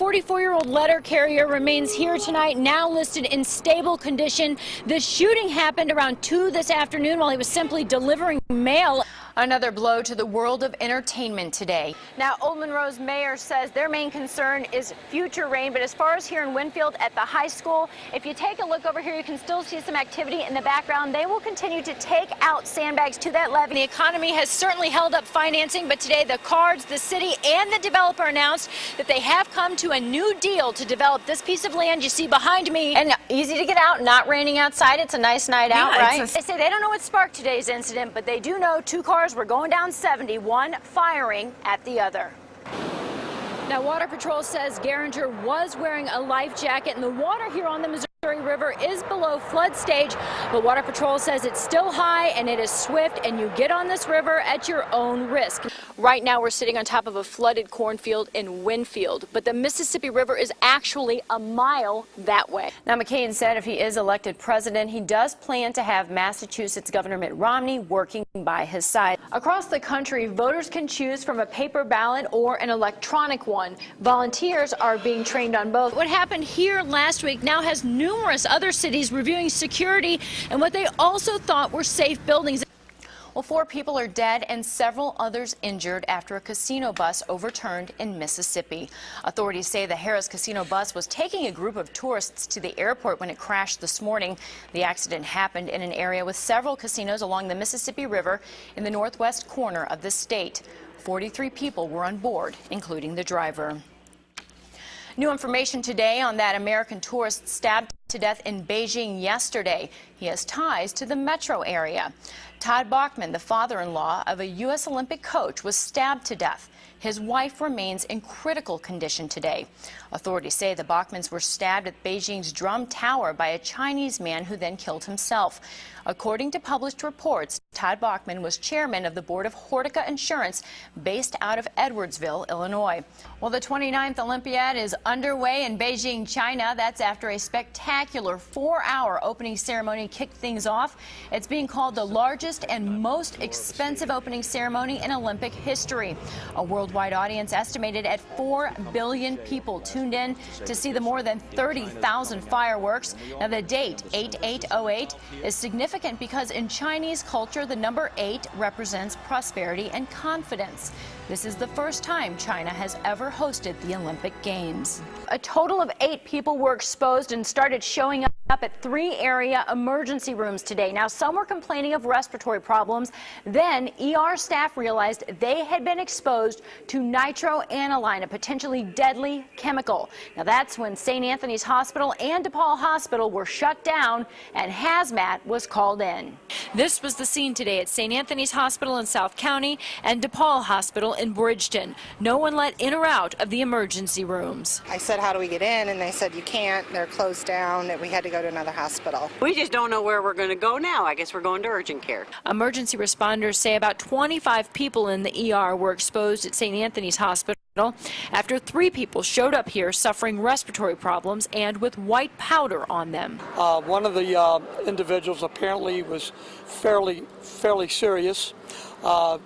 44-year-old letter carrier remains here tonight, now listed in stable condition. The shooting happened around 2 this afternoon while he was simply delivering mail. Another blow to the world of entertainment today. Now, Old Monroe's mayor says their main concern is future rain, but as far as here in Winfield at the high school, if you take a look over here, you can still see some activity in the background. They will continue to take out sandbags to that levee. The economy has certainly held up financing, but today the Cards, the city, and the developer announced that they have come to a new deal to develop this piece of land you see behind me. And easy to get out, not raining outside. It's a nice night out, right? They say they don't know what sparked today's incident, but they do know 2 cars were going down 70, one firing at the other. Now, Water Patrol says Garinger was wearing a life jacket, and the water here on the Missouri River is below flood stage, but Water Patrol says it's still high and it is swift, and you get on this river at your own risk. Right now, we're sitting on top of a flooded cornfield in Winfield, but the Mississippi River is actually a mile that way. Now, McCain said if he is elected president, he does plan to have Massachusetts Governor Mitt Romney working by his side. Across the country, voters can choose from a paper ballot or an electronic one. Volunteers are being trained on both. What happened here last week now has numerous other cities reviewing security and what they also thought were safe buildings. Well, 4 people are dead and several others injured after a casino bus overturned in Mississippi. Authorities say the Harris Casino bus was taking a group of tourists to the airport when it crashed this morning. The accident happened in an area with several casinos along the Mississippi River in the northwest corner of the state. 43 people were on board, including the driver. New information today on that American tourist stabbed to death in Beijing yesterday. He has ties to the metro area. Todd Bachman, the father-in-law of a U.S. Olympic coach, was stabbed to death. His wife remains in critical condition today. Authorities say the Bachmans were stabbed at Beijing's Drum Tower by a Chinese man who then killed himself. According to published reports, Todd Bachman was chairman of the board of Hortica Insurance based out of Edwardsville, Illinois. Well, the 29th Olympiad is underway in Beijing, China. That's after a spectacular 4-hour opening ceremony kicked things off. It's being called the largest and most expensive opening ceremony in Olympic history. A worldwide audience estimated at 4 billion people tuned in to see the more than 30,000 fireworks. Now, the date, 8808, is significant because in Chinese culture, the number 8 represents prosperity and confidence. This is the first time China has ever hosted the Olympic Games. A total of 8 people were exposed and started showing up at 3 area emergency rooms today. Now, some were complaining of respiratory problems. Then ER staff realized they had been exposed to nitroaniline, a potentially deadly chemical. Now, that's when St. Anthony's Hospital and DePaul Hospital were shut down and hazmat was called in. This was the scene today at St. Anthony's Hospital in South County and DePaul Hospital in Bridgeton. No one let in or out of the emergency rooms. I said, how do we get in? And they said, you can't. They're closed down. That we had to go to another hospital. We just don't know where we're going to go now. I guess we're going to urgent care. Emergency responders say about 25 people in the ER were exposed at St. Anthony's Hospital after 3 people showed up here suffering respiratory problems and with white powder on them. One of the individuals apparently was fairly serious.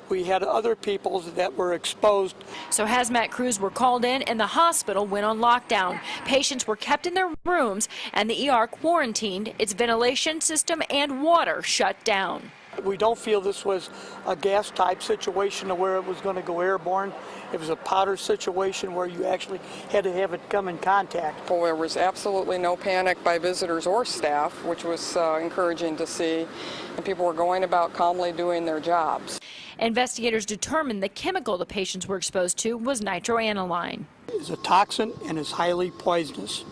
We had other people that were exposed. So hazmat crews were called in and the hospital went on lockdown. Patients were kept in their rooms and the ER quarantined, its ventilation system and water shut down. We don't feel this was a gas type situation where it was going to go airborne. It was a powder situation where you actually had to have it come in contact. Well, there was absolutely no panic by visitors or staff, which was encouraging to see, and people were going about calmly doing their jobs. Investigators determined the chemical the patients were exposed to was nitroaniline. It's a toxin and is highly poisonous.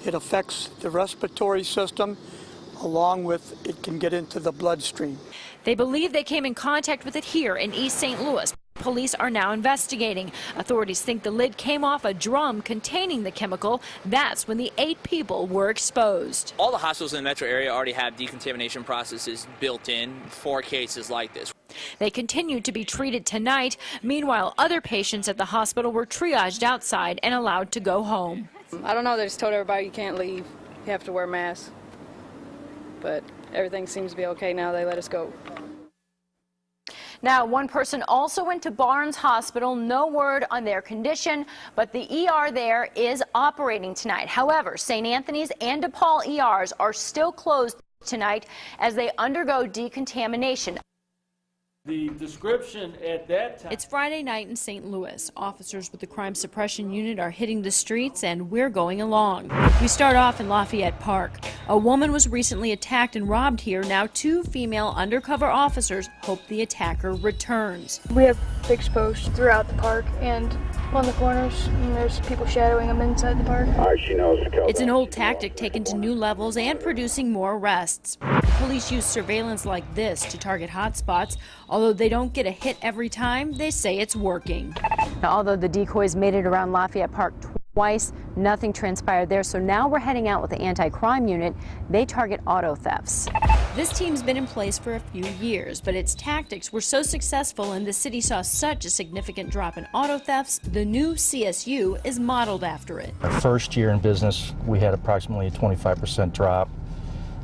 It affects the respiratory system, along with it can get into the bloodstream. They believe they came in contact with it here in East St. Louis. Police are now investigating. Authorities think the lid came off a drum containing the chemical. That's when the 8 people were exposed. All the hospitals in the metro area already have decontamination processes built in for cases like this. They continued to be treated tonight. Meanwhile, other patients at the hospital were triaged outside and allowed to go home. I don't know. They just told everybody you can't leave. You have to wear masks. But everything seems to be okay now. They let us go. Now, one person also went to Barnes Hospital. No word on their condition, but the ER there is operating tonight. However, St. Anthony's and DePaul ERs are still closed tonight as they undergo decontamination. The description at that time. It's Friday night in St. Louis. Officers with the crime suppression unit are hitting the streets, and we're going along. We start off in Lafayette Park. A woman was recently attacked and robbed here. Now 2 female undercover officers hope the attacker returns. We have fixed posts throughout the park and on the corners, and there's people shadowing them inside the park. It's an old tactic taken to new levels and producing more arrests. Police use surveillance like this to target hotspots. Although they don't get a hit every time, they say it's working. Now, although the decoys made it around Lafayette Park twice, nothing transpired there. So now we're heading out with the anti-crime unit. They target auto thefts. This team's been in place for a few years, but its tactics were so successful and the city saw such a significant drop in auto thefts, the new CSU is modeled after it. Our first year in business, we had approximately a 25% drop.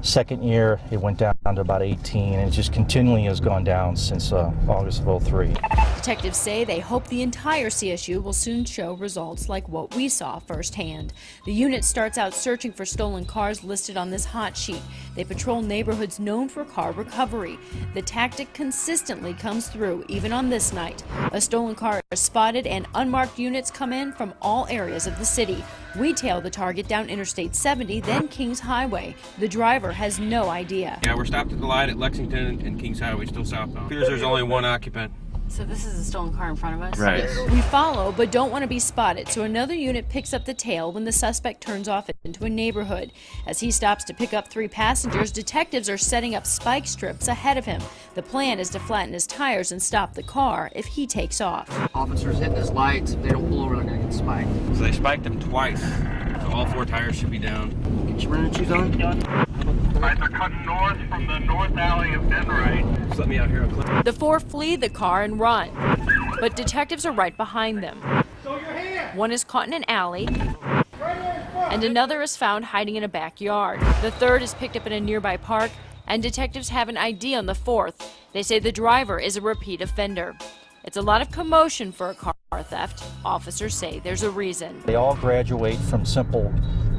Second year, it went down to about 18, and it just continually has gone down since August of '03. Detectives say they hope the entire CSU will soon show results like what we saw firsthand. The unit starts out searching for stolen cars listed on this hot sheet. They patrol neighborhoods known for car recovery. The tactic consistently comes through, even on this night. A stolen car is spotted and unmarked units come in from all areas of the city. We tail the target down Interstate 70, then Kings Highway. The driver has no idea. Yeah, we're stopped at the light at Lexington and Kings Highway, still southbound. Appears there's only one occupant. So this is a stolen car in front of us? Right. We follow, but don't want to be spotted, so another unit picks up the tail when the suspect turns off into a neighborhood. As he stops to pick up 3 passengers, detectives are setting up spike strips ahead of him. The plan is to flatten his tires and stop the car if he takes off. Officers hitting his lights. If they don't pull over, they're going to get spiked. So they spiked him twice. So all 4 tires should be down. Get your running shoes on. Right, they're cutting north from the north alley of Denrite. Just let me out here. The 4 flee the car and run, but detectives are right behind them. One is caught in an alley, and another is found hiding in a backyard. The third is picked up in a nearby park, and detectives have an ID on the 4th. They say the driver is a repeat offender. It's a lot of commotion for a car theft. Officers say there's a reason. They all graduate from simple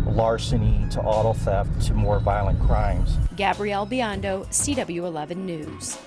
larceny to auto theft to more violent crimes. Gabrielle Biondo, CW11 News.